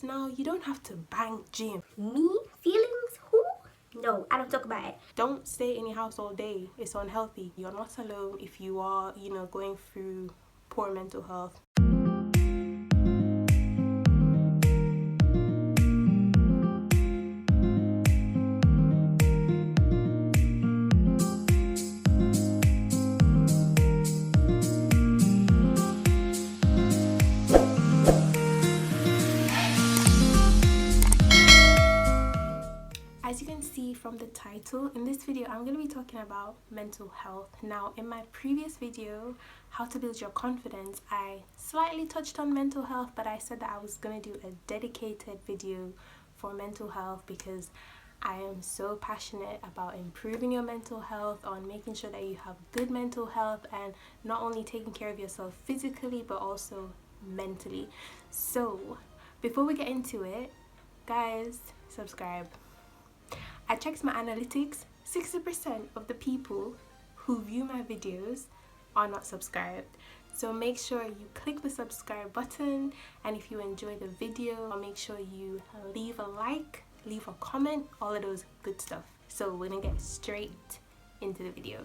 Now, you don't have to bang gym. Me? Feelings? Who? No, I don't talk about it. Don't stay in your house all day. It's unhealthy. You're not alone if you are, going through poor mental health. As you can see from the title, in this video I'm going to be talking about mental health. Now, in my previous video, how to build your confidence, I slightly touched on mental health, but I said that I was going to do a dedicated video for mental health because I am so passionate about improving your mental health, on making sure that you have good mental health and not only taking care of yourself physically but also mentally. So before we get into it, guys, subscribe. I checked my analytics. 60% of the people who view my videos are not subscribed. So make sure you click the subscribe button, and if you enjoy the video, make sure you leave a like, leave a comment, all of those good stuff. So we're gonna get straight into the video.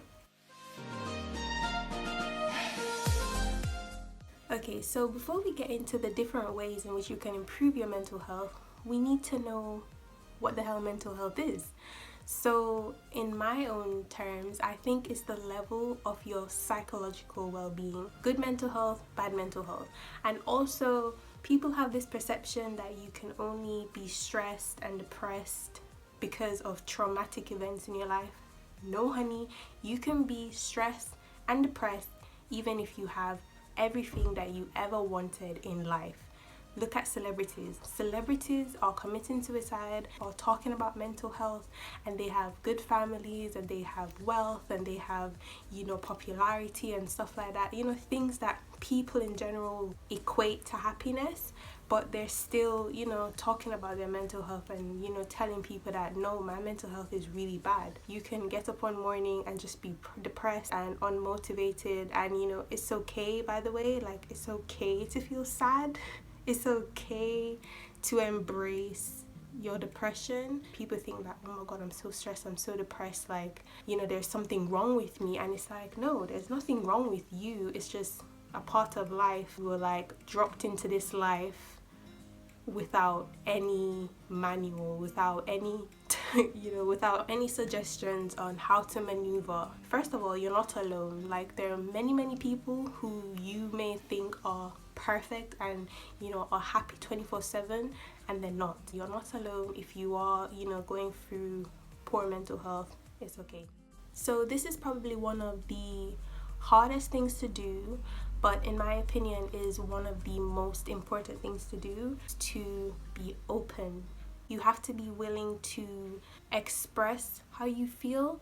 Okay, so before we get into the different ways in which you can improve your mental health, we need to know what the hell mental health is. So in my own terms, I think it's the level of your psychological well-being. Good mental health, bad mental health. And also, people have this perception that you can only be stressed and depressed because of traumatic events in your life. No, honey, you can be stressed and depressed even if you have everything that you ever wanted in life. Look at celebrities. Celebrities are committing suicide or talking about mental health, and they have good families and they have wealth and they have, popularity and stuff like that. Things that people in general equate to happiness, but they're still, talking about their mental health and, telling people that no, my mental health is really bad. You can get up one morning and just be depressed and unmotivated, and, it's okay, by the way, like, it's okay to feel sad. It's okay to embrace your depression. People think that, oh my god, I'm so stressed, I'm so depressed, like, there's something wrong with me. And it's like, no, there's nothing wrong with you. It's just a part of life. We were like dropped into this life without any manual, without any without any suggestions on how to maneuver. First of all, you're not alone. Like, there are many people who you may think are perfect and are happy 24/7, and they're not. You're not alone. If you are going through poor mental health, it's okay. So this is probably one of the hardest things to do, but in my opinion is one of the most important things to do, to be open. You have to be willing to express how you feel,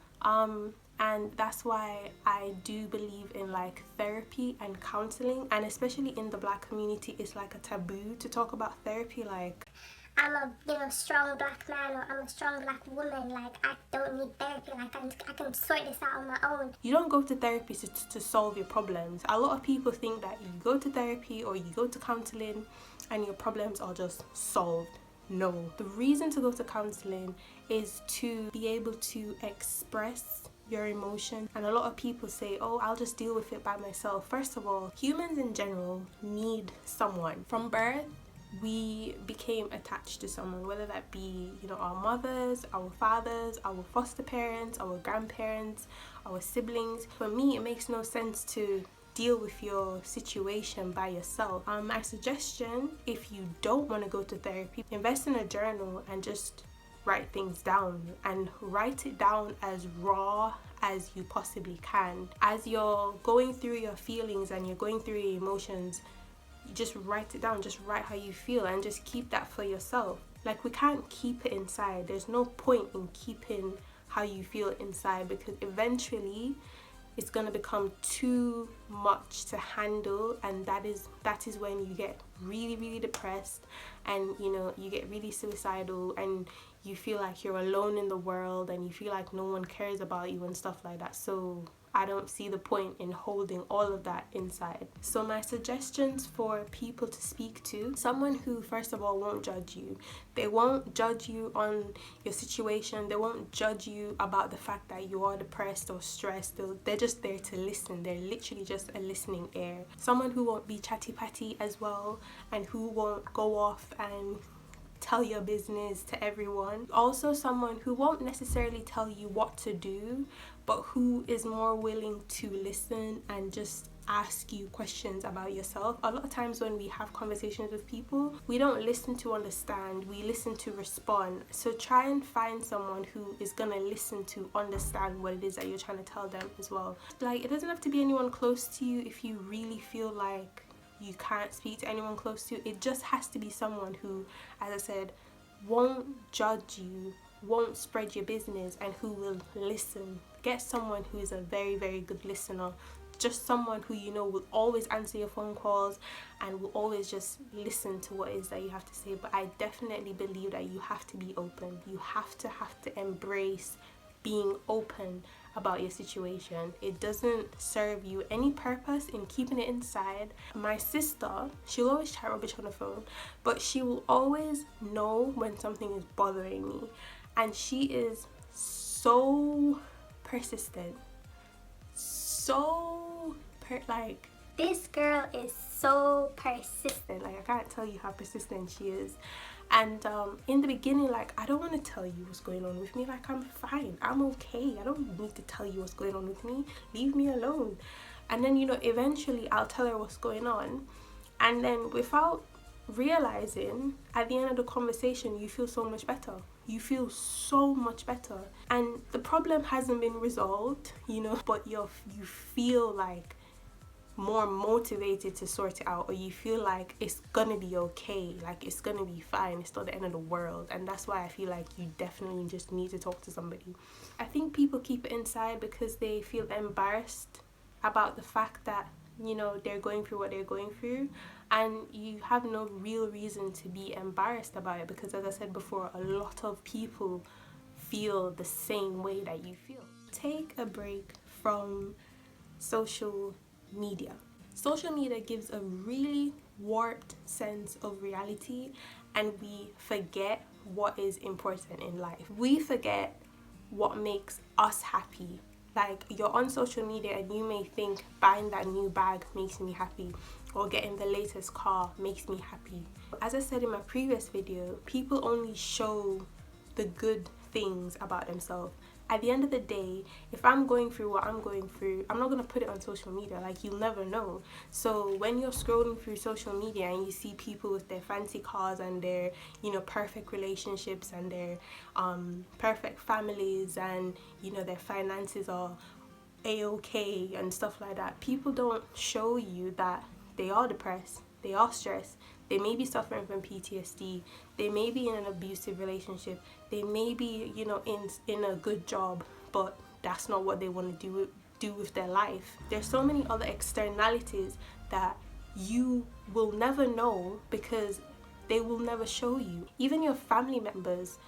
and that's why I do believe in like therapy and counseling, and especially in the Black community, it's like a taboo to talk about therapy. Like, I'm a strong Black man, or I'm a strong Black woman, like I don't need therapy, like I can sort this out on my own. You don't go to therapy to solve your problems. A lot of people think that you go to therapy or you go to counseling and your problems are just solved. No, the reason to go to counseling is to be able to express your emotion. And a lot of people say, oh, I'll just deal with it by myself. First of all, humans in general need someone. From birth, we became attached to someone, whether that be our mothers, our fathers, our foster parents, our grandparents, our siblings. For me, it makes no sense to deal with your situation by yourself. My suggestion, if you don't want to go to therapy, invest in a journal and just write things down, and write it down as raw as you possibly can. As you're going through your feelings and you're going through your emotions, just write it down. Just write how you feel and just keep that for yourself. Like, we can't keep it inside. There's no point in keeping how you feel inside, because eventually it's going to become too much to handle, and that is when you get really depressed, and you get really suicidal, and you feel like you're alone in the world, and you feel like no one cares about you and stuff like that. So I don't see the point in holding all of that inside. So my suggestions for people to speak to: someone who first of all won't judge you. They won't judge you on your situation. They won't judge you about the fact that you are depressed or stressed. They're just there to listen. They're literally just a listening ear. Someone who won't be chatty patty as well, and who won't go off and tell your business to everyone. Also someone who won't necessarily tell you what to do, but who is more willing to listen and just ask you questions about yourself. A lot of times when we have conversations with people, we don't listen to understand, we listen to respond. So try and find someone who is gonna listen to understand what it is that you're trying to tell them as well. Like, it doesn't have to be anyone close to you if you really feel like you can't speak to anyone close to you. It just has to be someone who, as I said, won't judge you, won't spread your business, and who will listen. Get someone who is a very, very good listener. Just someone who you know will always answer your phone calls and will always just listen to what it is that you have to say. But I definitely believe that you have to be open. You have to embrace being open about your situation. It doesn't serve you any purpose in keeping it inside. My sister, she'll always chat rubbish on the phone, but she will always know when something is bothering me, and she is so persistent, like, This girl is so persistent. like, I can't tell you how persistent she is. And in the beginning, like, I don't want to tell you what's going on with me. Like, I'm fine, I'm okay, I don't need to tell you what's going on with me, leave me alone. And then, you know, eventually I'll tell her what's going on, and then without realizing, at the end of the conversation, you feel so much better. You feel so much better, and the problem hasn't been resolved, you know, but you feel like more motivated to sort it out, or you feel like it's gonna be okay, like it's gonna be fine, it's not the end of the world. And that's why I feel like you definitely just need to talk to somebody. I think people keep it inside because they feel embarrassed about the fact that, you know, they're going through what they're going through, and you have no real reason to be embarrassed about it, because as I said before, a lot of people feel the same way that you feel. Take a break from social media. Social media gives a really warped sense of reality, and we forget what is important in life. We forget what makes us happy. Like, you're on social media and you may think buying that new bag makes me happy, or getting the latest car makes me happy. As I said in my previous video, people only show the good things about themselves. At the end of the day, if I'm going through what I'm going through, I'm not going to put it on social media. Like, you'll never know. So when you're scrolling through social media and you see people with their fancy cars and their, you know, perfect relationships and their perfect families, and, you know, their finances are a-okay and stuff like that, people don't show you that they are depressed, they are stressed, they may be suffering from PTSD, they may be in an abusive relationship, they may be, you know, in a good job, but that's not what they want to do with their life. There's so many other externalities that you will never know because they will never show you. Even your family members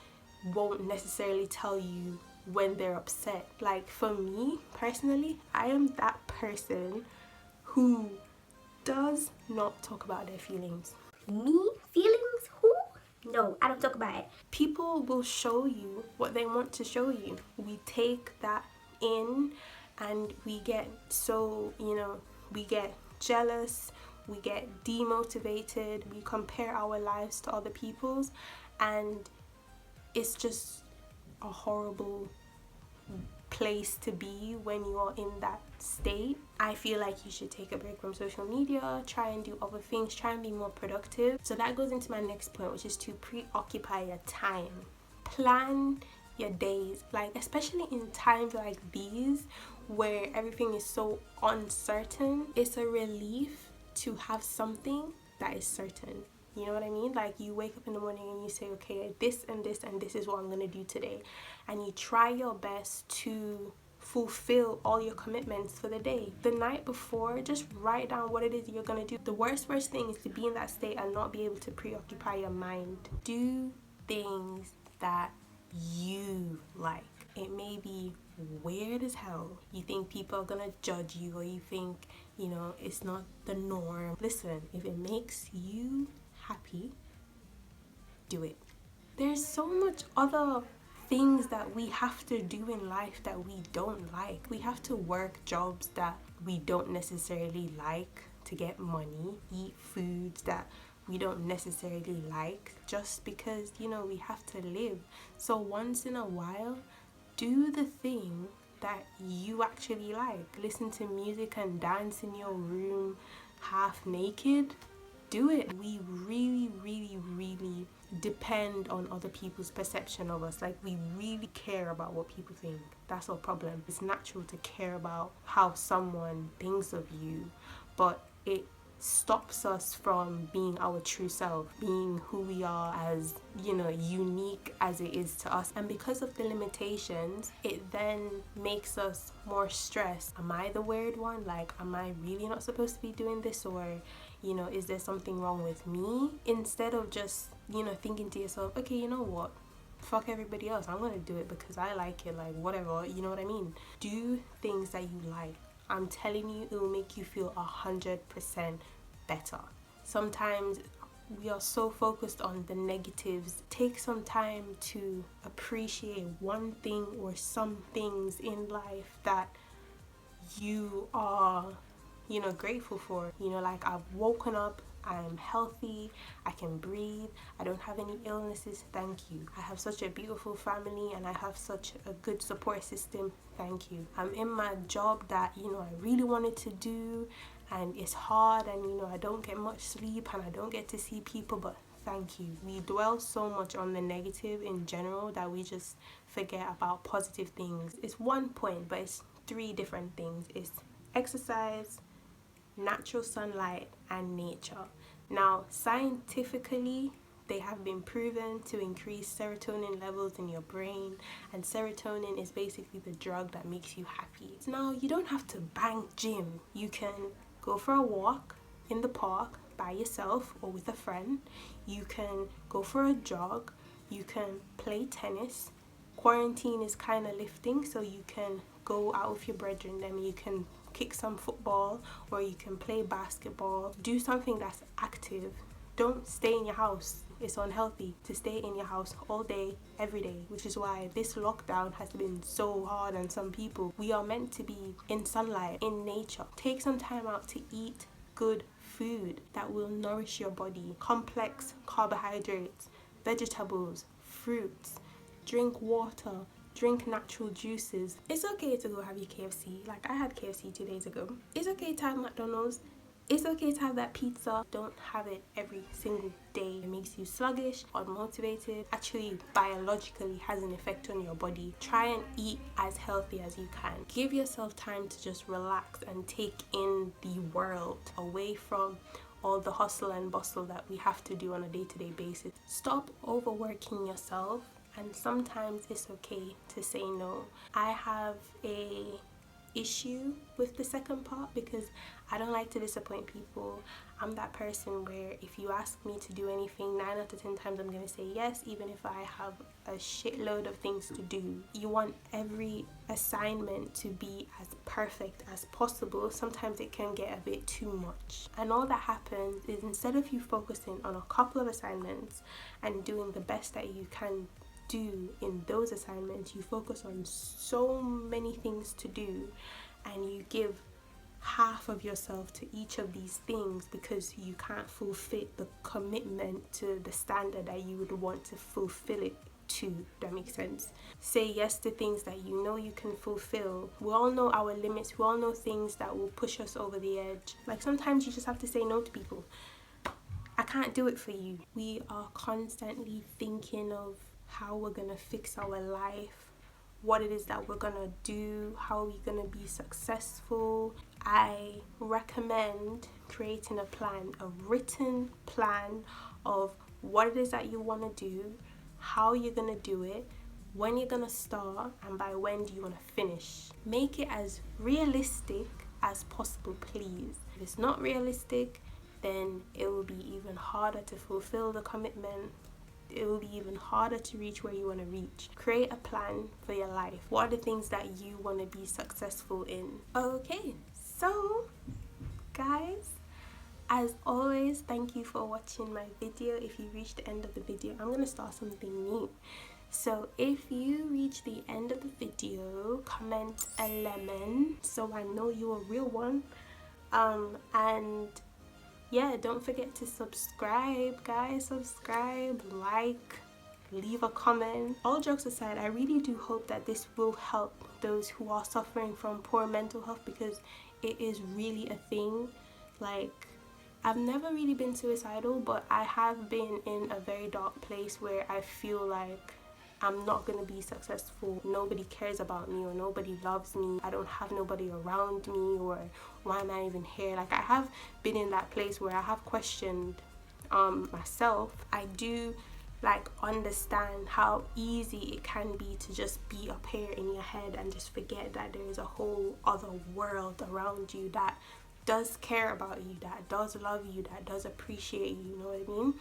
won't necessarily tell you when they're upset. Like, for me personally, I am that person who does not talk about their feelings. Me? Feelings? Who? No, I don't talk about it. People will show you what they want to show you. We take that in and we get so, you know, we get jealous, we get demotivated, we compare our lives to other people's, and it's just a horrible place to be when you're in that state. I feel like you should take a break from social media, try and do other things, try and be more productive. So that goes into my next point, which is to preoccupy your time. Plan your days, like, especially in times like these where everything is so uncertain. It's a relief to have something that is certain. You know what I mean? Like, you wake up in the morning and you say, okay, this and this and this is what I'm going to do today. And you try your best to fulfill all your commitments for the day. The night before, just write down what it is you're going to do. The worst thing is to be in that state and not be able to preoccupy your mind. Do things that you like. It may be weird as hell. You think people are gonna judge you, or you think, it's not the norm. Listen, if it makes you happy, do it. There's so much other things that we have to do in life that we don't like. We have to work jobs that we don't necessarily like to get money, eat foods that we don't necessarily like, just because, we have to live. So once in a while, do the thing that you actually like. Listen to music and dance in your room half naked. Do it. We really, really, really depend on other people's perception of us. Like, we really care about what people think. That's our problem. It's natural to care about how someone thinks of you, but it stops us from being our true self, being who we are, as unique as it is to us. And because of the limitations, it then makes us more stressed. Am I the weird one? Like, am I really not supposed to be doing this? Or is there something wrong with me? Instead of just thinking to yourself, okay, you know what, fuck everybody else, I'm gonna do it because I like it, like whatever, you know what I mean? Do things that you like. I'm telling you, it will make you feel 100% better. Sometimes we are so focused on the negatives. Take some time to appreciate one thing or some things in life that you are, grateful for. Like, I've woken up, I'm healthy, I can breathe, I don't have any illnesses, thank you. I have such a beautiful family and I have such a good support system, thank you. I'm in my job that, I really wanted to do, and it's hard, and, I don't get much sleep and I don't get to see people, but thank you. We dwell so much on the negative in general that we just forget about positive things. It's one point, but it's 3 different things. It's exercise, natural sunlight, and nature. Now, scientifically, they have been proven to increase serotonin levels in your brain, and serotonin is basically the drug that makes you happy. Now, you don't have to bang gym. You can go for a walk in the park by yourself or with a friend. You can go for a jog. You can play tennis. Quarantine is kind of lifting, so you can go out with your brethren and you can kick some football, or you can play basketball. Do something that's active. Don't stay in your house. It's unhealthy to stay in your house all day, every day, which is why this lockdown has been so hard on some people. We are meant to be in sunlight, in nature. Take some time out to eat good food that will nourish your body. Complex carbohydrates, vegetables, fruits. Drink water. Drink natural juices. It's okay to go have your KFC. Like, I had KFC 2 days ago. It's okay to have McDonald's. It's okay to have that pizza. Don't have it every single day. It makes you sluggish, unmotivated. Actually, biologically has an effect on your body. Try and eat as healthy as you can. Give yourself time to just relax and take in the world, away from all the hustle and bustle that we have to do on a day-to-day basis. Stop overworking yourself. And sometimes it's okay to say no. I have a issue with the second part because I don't like to disappoint people. I'm that person where if you ask me to do anything, 9 out of 10 times I'm going to say yes, even if I have a shitload of things to do. You want every assignment to be as perfect as possible. Sometimes it can get a bit too much. And all that happens is, instead of you focusing on a couple of assignments and doing the best that you can do in those assignments, you focus on so many things to do, and you give half of yourself to each of these things because you can't fulfill the commitment to the standard that you would want to fulfill it to. That makes sense. Say yes to things that you know you can fulfill. We all know our limits. We all know things that will push us over the edge. Like, sometimes you just have to say no to people. I can't do it for you. We are constantly thinking of how we're gonna fix our life, what it is that we're gonna do, how we're gonna be successful. I recommend creating a plan, a written plan of what it is that you want to do, how you're gonna do it, when you're gonna start, and by when do you want to finish. Make it as realistic as possible, please. If it's not realistic, then it will be even harder to fulfill the commitment. it will be even harder to reach where you want to reach. Create a plan for your life. What are the things that you want to be successful in? Okay, so guys, as always, thank you for watching my video. If you reached the end of the video, I'm going to start something new. So if you reach the end of the video, comment a lemon so I know you're a real one. And yeah, don't forget to subscribe, guys. Subscribe, like, leave a comment. All jokes aside, I really do hope that this will help those who are suffering from poor mental health, because it is really a thing. Like, I've never really been suicidal, but I have been in a very dark place where I feel like I'm not going to be successful. Nobody cares about me, or nobody loves me. I don't have nobody around me, or why am I even here? Like, I have been in that place where I have questioned myself. I do like understand how easy it can be to just be up here in your head and just forget that there is a whole other world around you that does care about you, that does love you, that does appreciate you, you know what I mean?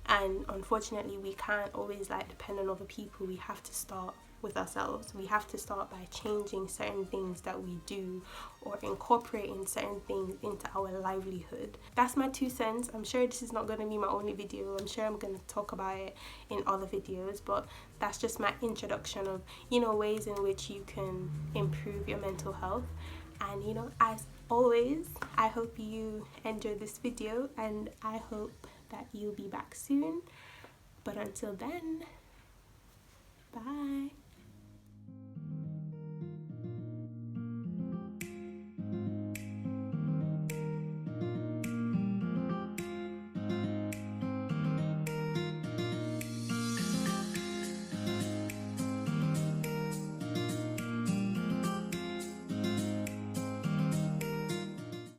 And unfortunately, we can't always like depend on other people. We have to start with ourselves. We have to start by changing certain things that we do, or incorporating certain things into our livelihood. That's my 2 cents. I'm sure this is not going to be my only video. I'm sure I'm going to talk about it in other videos, but that's just my introduction of, you know, ways in which you can improve your mental health. And, you know, as always, I hope you enjoyed this video, and I hope that you'll be back soon. But until then, bye.